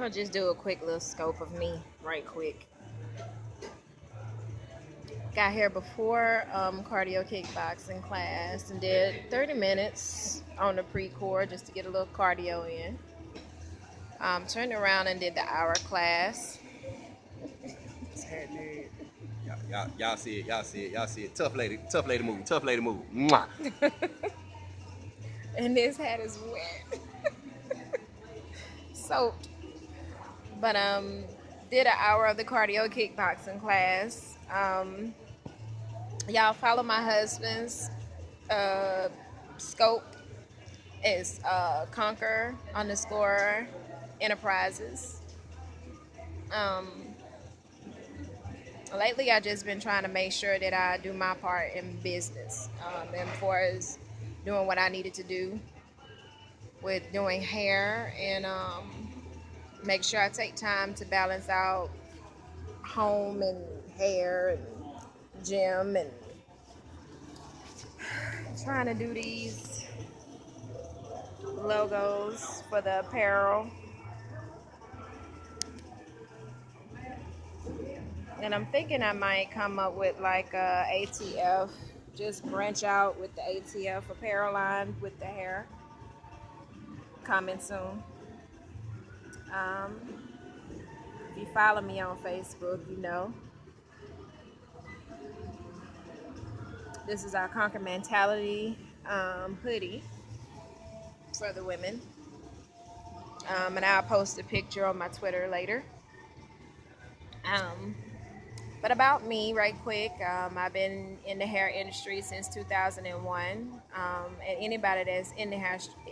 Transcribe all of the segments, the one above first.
gonna just do a quick little scope of me, right quick. Got here before cardio kickboxing class and did 30 minutes on the pre-core just to get a little cardio in. Turned around and did the hour class. Y'all see it. Y'all see it. Y'all see it. Tough lady move. Tough lady move. Mwah. And this hat is wet. Soaked. But did an hour of the cardio kickboxing class. Y'all follow my husband's uh, scope is Conquer underscore Enterprises. Um, Lately, I just been trying to make sure that I do my part in business, and far as doing what I needed to do with doing hair and make sure I take time to balance out home and hair and gym and trying to do these logos for the apparel. And I'm thinking I might come up with like a ATF, just branch out with the ATF apparel line with the hair. Coming soon. Um, if you follow me on Facebook, you know. This is our Conquer Mentality hoodie for the women. And I'll post a picture on my Twitter later. But about me, right quick, I've been in the hair industry since 2001. And anybody that's in the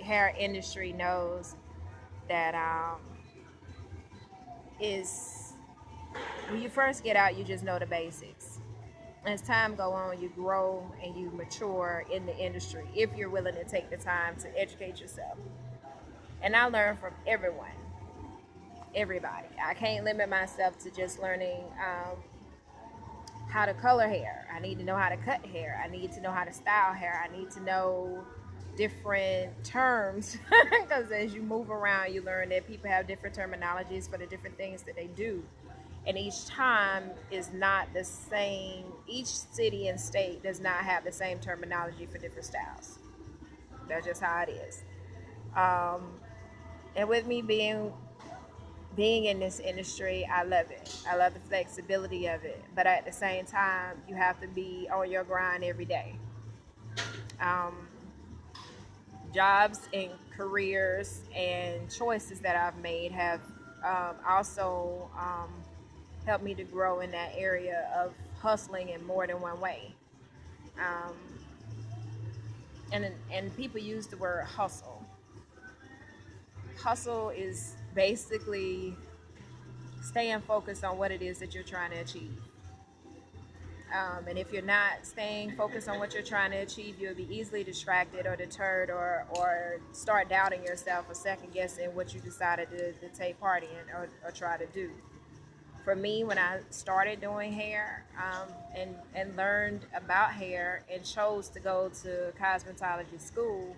hair industry knows that is when you first get out, you just know the basics. As time go on, you grow and you mature in the industry if you're willing to take the time to educate yourself. And I learn from everybody. I can't limit myself to just learning how to color hair. I need to know how to cut hair. I need to know how to style hair. I need to know different terms because as you move around, you learn that people have different terminologies for the different things that they do. And each time is not the same. Each city and state does not have the same terminology for different styles. That's just how it is. Um, and with me being in this industry, I love it. I love the flexibility of it. But at the same time, you have to be on your grind every day. Um, Jobs and careers and choices that I've made have also helped me to grow in that area of hustling in more than one way. Um, and people use the word hustle. Hustle is basically staying focused on what it is that you're trying to achieve. And if you're not staying focused on what you're trying to achieve, you'll be easily distracted or deterred or start doubting yourself or second guessing what you decided to take part in or try to do. For me, when I started doing hair and learned about hair and chose to go to cosmetology school,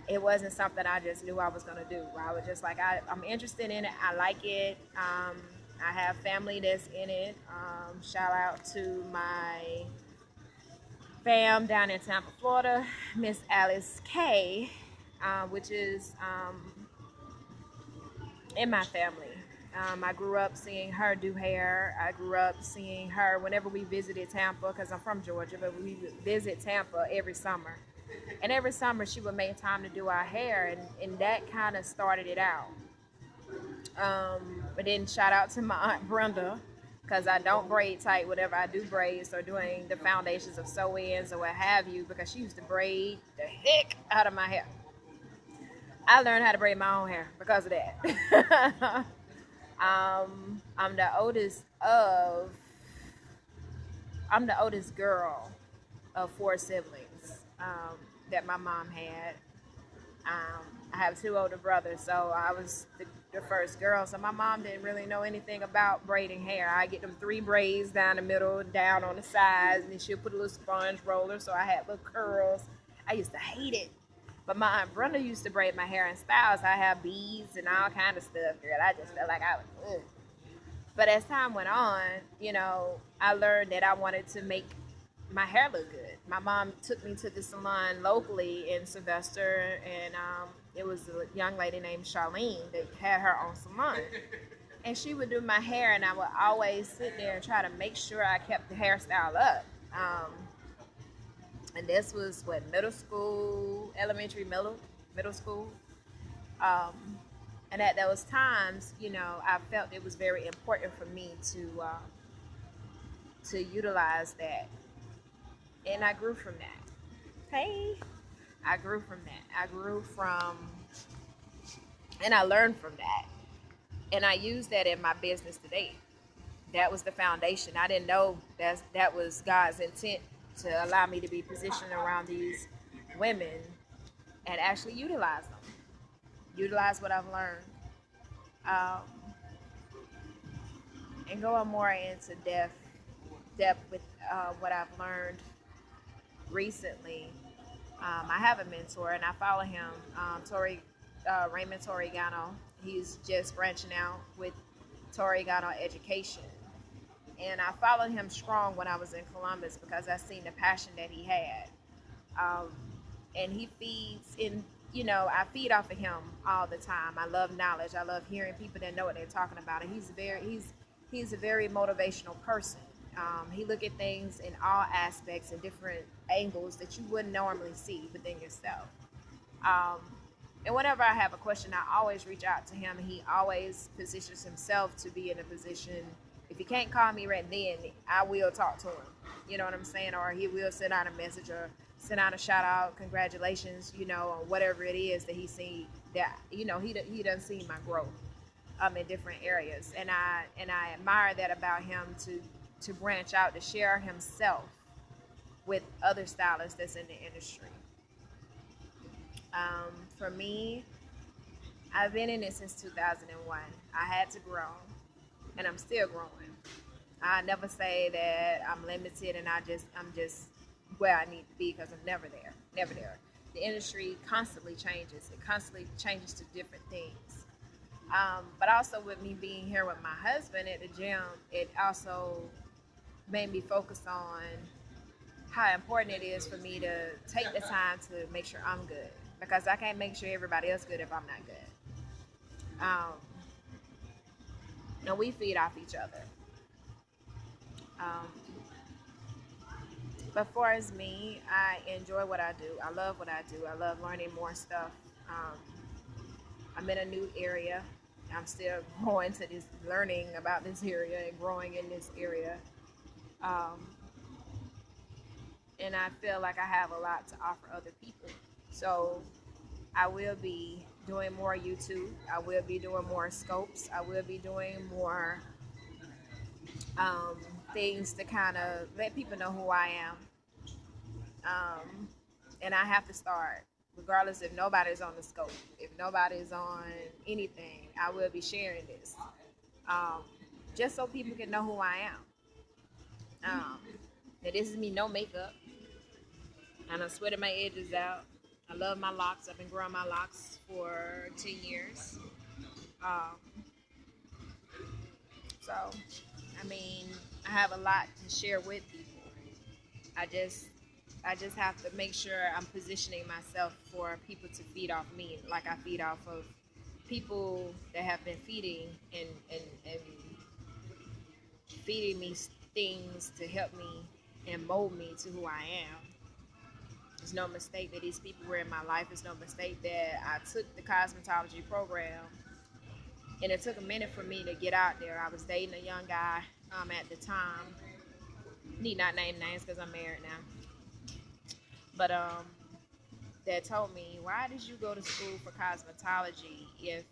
it wasn't something I just knew I was going to do. I was just like, I'm interested in it. I like it. I have family that's in it. Shout out to my fam down in Tampa, Florida, Miss Alice K, which is in my family. I grew up seeing her do hair. I grew up seeing her whenever we visited Tampa, because I'm from Georgia, but we would visit Tampa every summer. And every summer she would make time to do our hair, and that kind of started it out. But then shout out to my Aunt Brenda, because I don't braid tight whenever I do braids or doing the foundations of sew-ins or what have you, because she used to braid the heck out of my hair. I learned how to braid my own hair because of that. I'm the oldest of I'm the oldest girl of four siblings that my mom had. I have two older brothers, so I was the first girl. So my mom didn't really know anything about braiding hair. I get them three braids down the middle, down on the sides, and then she'll put a little sponge roller, so I had little curls. I used to hate it. But my Aunt Brenda used to braid my hair in styles. I have beads and all kind of stuff, girl. I just felt like I was, ugh. But as time went on, I learned that I wanted to make my hair look good. My mom took me to the salon locally in Sylvester, and it was a young lady named Charlene that had her own salon. And she would do my hair, and I would always sit there and try to make sure I kept the hairstyle up. Um, and this was what, middle school, elementary, middle school. Um, and at those times, I felt it was very important for me to utilize that, and I grew from that. Hey, I grew from that. I grew from, and I learned from that, and I use that in my business today. That was the foundation. I didn't know that was God's intent to allow me to be positioned around these women and actually utilize what I've learned, um, and going more into depth with what I've learned recently. I have a mentor, and I follow him, Raymond Torrigano. He's just branching out with Torrigano Education. And I followed him strong when I was in Columbus because I seen the passion that he had. Um, and he feeds in, I feed off of him all the time. I love knowledge. I love hearing people that know what they're talking about. And he's a very motivational person. He look at things in all aspects and different angles that you wouldn't normally see within yourself. Um, and whenever I have a question, I always reach out to him, and he always positions himself to be in a position. If he can't call me right then, I will talk to him. You know what I'm saying? Or he will send out a message or send out a shout out, congratulations, or whatever it is that he see that he doesn't see my growth in different areas, and I admire that about him to branch out, to share himself with other stylists that's in the industry. For me, I've been in it since 2001. I had to grow, and I'm still growing. I never say that I'm limited and I'm just where I need to be, because I'm never there. The industry constantly changes. It constantly changes to different things. But also with me being here with my husband at the gym, it also made me focus on how important it is for me to take the time to make sure I'm good, because I can't make sure everybody else good if I'm not good. And we feed off each other. Um, but for as me, I enjoy what I do. I love what I do. I love learning more stuff. Um, I'm in a new area. I'm still going to this, learning about this area and growing in this area. Um, and I feel like I have a lot to offer other people. So I will be doing more YouTube. I will be doing more scopes. I will be doing more um, things to kind of let people know who I am. And I have to start, regardless if nobody's on the scope, if nobody's on anything, I will be sharing this, um, just so people can know who I am. Now this is me, no makeup, and I'm sweating my edges out. I love my locks. I've been growing my locks for 10 years. Um, so, I mean, I have a lot to share with people. I just I just have to make sure I'm positioning myself for people to feed off me, like I feed off of people that have been feeding and feeding me things to help me and mold me to who I am. It's no mistake that these people were in my life. It's no mistake that I took the cosmetology program, and it took a minute for me to get out there. I was dating a young guy at the time. Need not name names because I'm married now. But that told me, why did you go to school for cosmetology if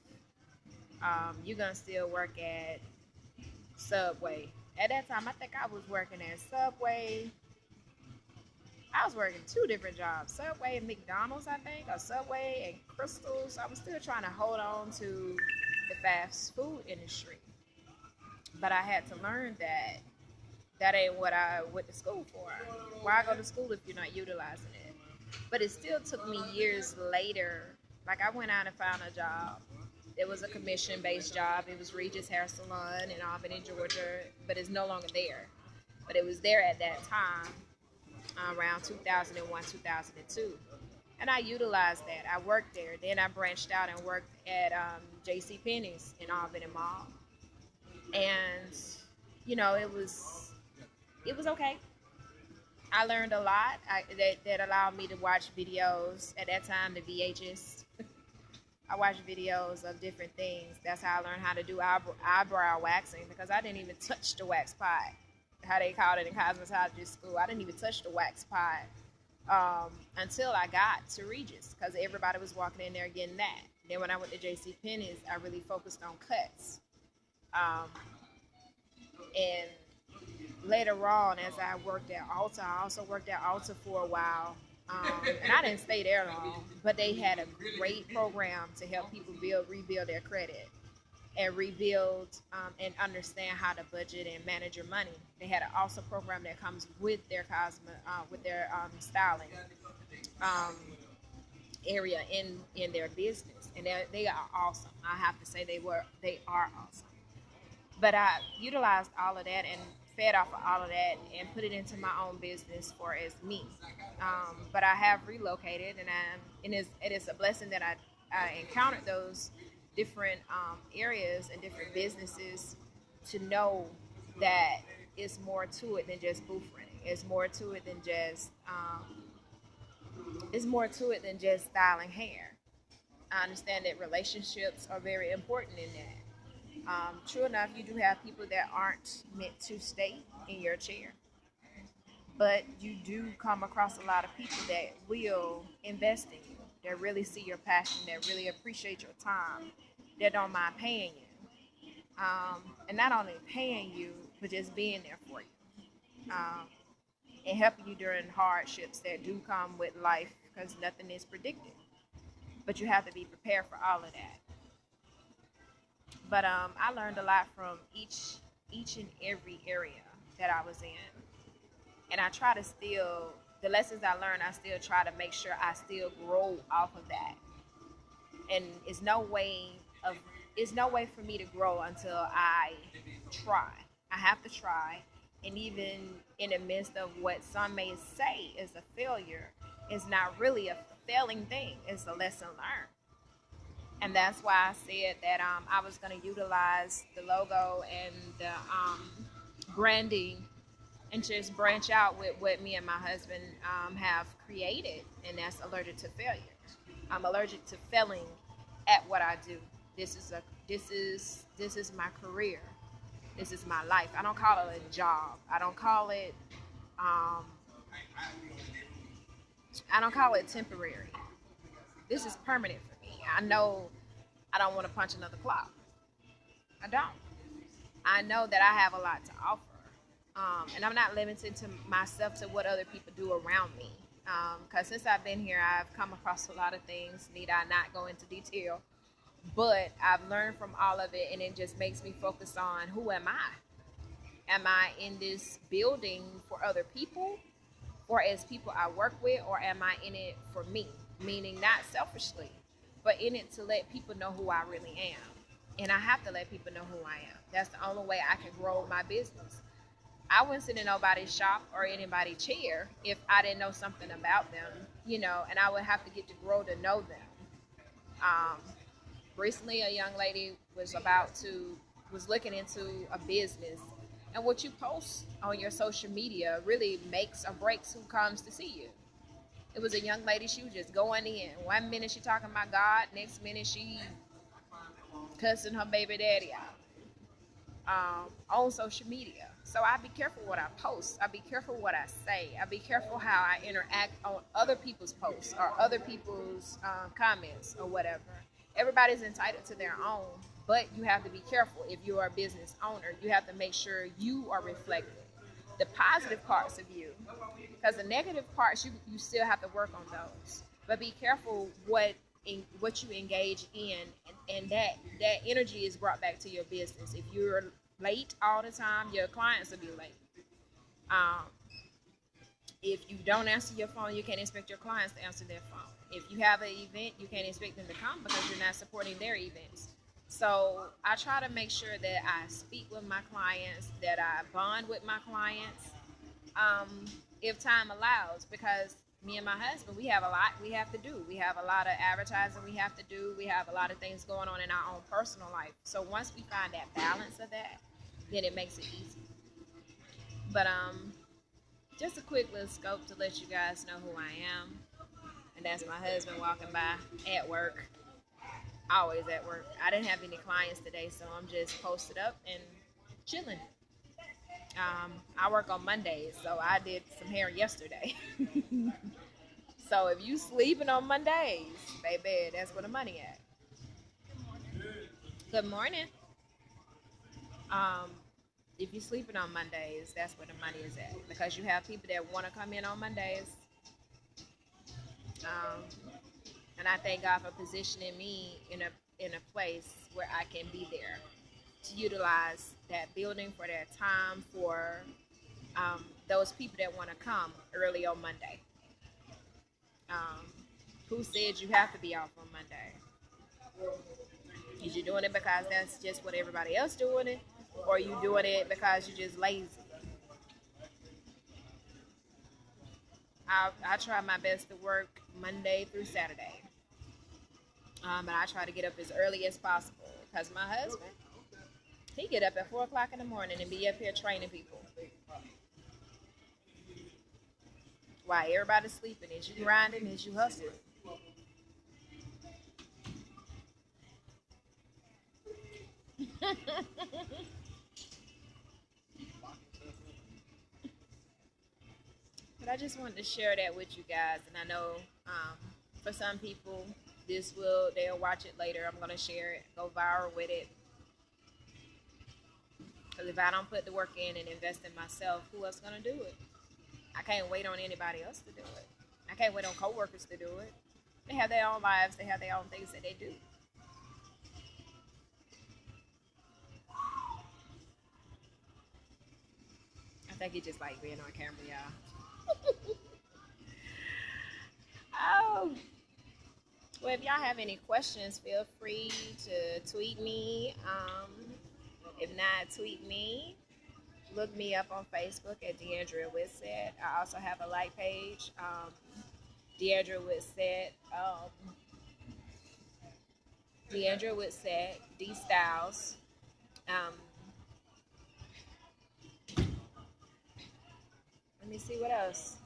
you're gonna still work at Subway? At that time, I think I was working at Subway. I was working two different jobs, Subway and McDonald's, I think, or Subway and Crystals. I was still trying to hold on to the fast food industry. But I had to learn that that ain't what I went to school for. Why go to school if you're not utilizing it? But it still took me years later. Like I went out and found a job. It was a commission-based job. It was Regis Hair Salon in Albany, Georgia, but it's no longer there. But it was there at that time, around 2001, 2002. And I utilized that. I worked there. Then I branched out and worked at J.C. Penney's in Albany Mall. And, it was okay. I learned a lot that allowed me to watch videos. At that time, the VHS. I watched videos of different things. That's how I learned how to do eyebrow waxing because I didn't even touch the wax pot. How they called it in cosmetology school. I didn't even touch the wax pot until I got to Regis because everybody was walking in there getting that. Then when I went to J.C. Penney's, I really focused on cuts. Um, and later on, as I worked at Ulta, I also worked at Ulta for a while. And I didn't stay there long, but they had a great program to help people rebuild their credit and rebuild and understand how to budget and manage your money. They had an also program that comes with their styling um, area in their business, and they are awesome. I have to say they are awesome. But I utilized all of that and fed off of all of that and put it into my own business for as me. But I have relocated, and it is a blessing that I encountered those different areas and different businesses to know that it's more to it than just booth renting. It's more to it than just styling hair. I understand that relationships are very important in that. True enough, you do have people that aren't meant to stay in your chair, but you do come across a lot of people that will invest in you, that really see your passion, that really appreciate your time, that don't mind paying you. And not only paying you, but just being there for you and helping you during hardships that do come with life because nothing is predicted. But you have to be prepared for all of that. But I learned a lot from each and every area that I was in, and I try to still the lessons I learned. I still try to make sure I still grow off of that. And it's no way for me to grow until I try. I have to try, and even in the midst of what some may say is a failure, it's not really a failing thing. It's a lesson learned. And that's why I said that I was going to utilize the logo and the branding and just branch out with what me and my husband have created, and that's allergic to failure. I'm allergic to failing at what I do. This is my career. This is my life. I don't call it a job. Um, I don't call it temporary. This is permanent for me. I know I don't want to punch another clock. I don't. I know that I have a lot to offer. And I'm not limited to myself to what other people do around me. Because since I've been here, I've come across a lot of things. Need I not go into detail? But I've learned from all of it, and it just makes me focus on who am I? Am I in this building for other people or as people I work with, or am I in it for me? Meaning not selfishly, but in it to let people know who I really am. And I have to let people know who I am. That's the only way I can grow my business. I wouldn't sit in nobody's shop or anybody's chair if I didn't know something about them, and I would have to get to grow to know them. Um, Recently, a young lady was looking into a business, and what you post on your social media really makes or breaks who comes to see you. It was a young lady. She was just going in. One minute she talking about God, next minute she cussing her baby daddy out on social media. So I be careful what I post. I be careful what I say. I be careful how I interact on other people's posts or other people's comments or whatever. Everybody's entitled to their own, but you have to be careful. If you are a business owner, you have to make sure you are reflecting the positive parts of you, because the negative parts you still have to work on those. But be careful what you engage in, and that energy is brought back to your business. If you're late all the time, your clients will be late. Um, If you don't answer your phone, you can't expect your clients to answer their phone. If you have an event, you can't expect them to come because you're not supporting their events. So I try to make sure that I speak with my clients, that I bond with my clients, if time allows, because me and my husband, we have a lot we have to do. We have a lot of advertising we have to do. We have a lot of things going on in our own personal life. So once we find that balance of that, then it makes it easy. But just a quick little scope to let you guys know who I am. And that's my husband walking by at work. Always at work. I didn't have any clients today, so I'm just posted up and chilling. I work on Mondays, so I did some hair yesterday. So if you sleeping on Mondays, baby, that's where the money at. Good morning. Um, if you sleeping on Mondays, that's where the money is at because you have people that want to come in on Mondays. Um, and I thank God for positioning me in a place where I can be there to utilize that building for that time for those people that want to come early on Monday. Um, who said you have to be off on Monday? Is you doing it because that's just what everybody else doing it, or you doing it because you're just lazy? I try my best to work Monday through Saturday, but I try to get up as early as possible because my husband, he get up at 4 o'clock in the morning and be up here training people. While everybody's sleeping, is you grinding, is you hustling? But I just wanted to share that with you guys, and I know for some people, they'll watch it later. I'm gonna share it, go viral with it, because if I don't put the work in and invest in myself, who else gonna do it? I can't wait on anybody else to do it. I can't wait on coworkers to do it. They have their own lives. They have their own things that they do. I think he just like being on camera, y'all. Oh, well, if y'all have any questions, feel free to tweet me. If not, tweet me. Look me up on Facebook at Deandrea Whitsett. I also have a like page, Deandrea Whitsett. Deandrea Whitsett, D Styles. Um, let me see what else.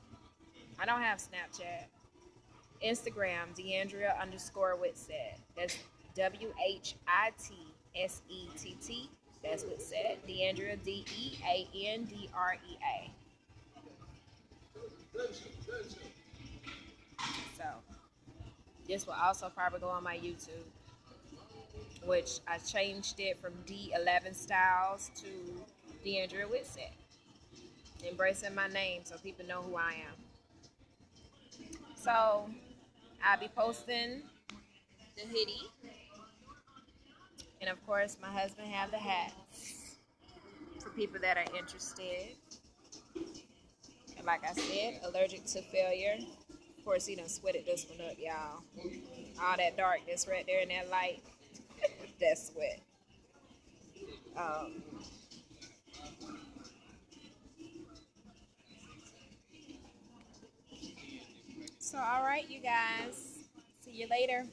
I don't have Snapchat. Instagram, Deandrea underscore Whitsett. That's WHITSETT. That's Whitsett. Deandrea, DEANDREA. So this will also probably go on my YouTube, which I changed it from D11 Styles to Deandrea Whitsett. Embracing my name so people know who I am. So I'll be posting the hoodie. And of course, my husband have the hats for people that are interested. And like I said, allergic to failure. Of course, he done sweated this one up, y'all. All that darkness right there in that light, that's sweat. Um, so, all right, you guys. See you later.